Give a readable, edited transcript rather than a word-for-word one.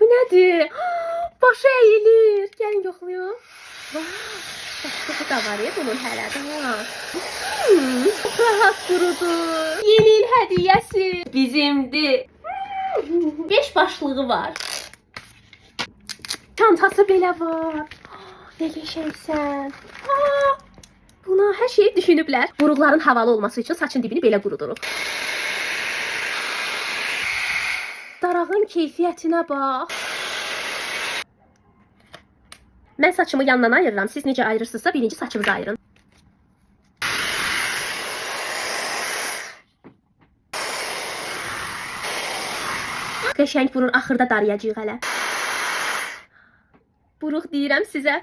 Bu nədir? Başı əyilir. Gəlin yoxlayın. Başqa da var ya bunun hələ də. Rahat qurudur. Yeni il hədiyyəsi bizimdir. 5 başlığı var. Çantası belə var. Ne qəşəngsən. Buna hər şeyi düşünüblər. Buruqların havalı olması üçün saçın dibini belə quruduruq. Darağın keyfiyyətinə bax. Mən saçımı yandan ayırıram. Siz necə ayırırsınızsa birinci saçınızı ayırın. Qəşəng burun axırda darayacağıq hələ. Buruq deyirəm sizə.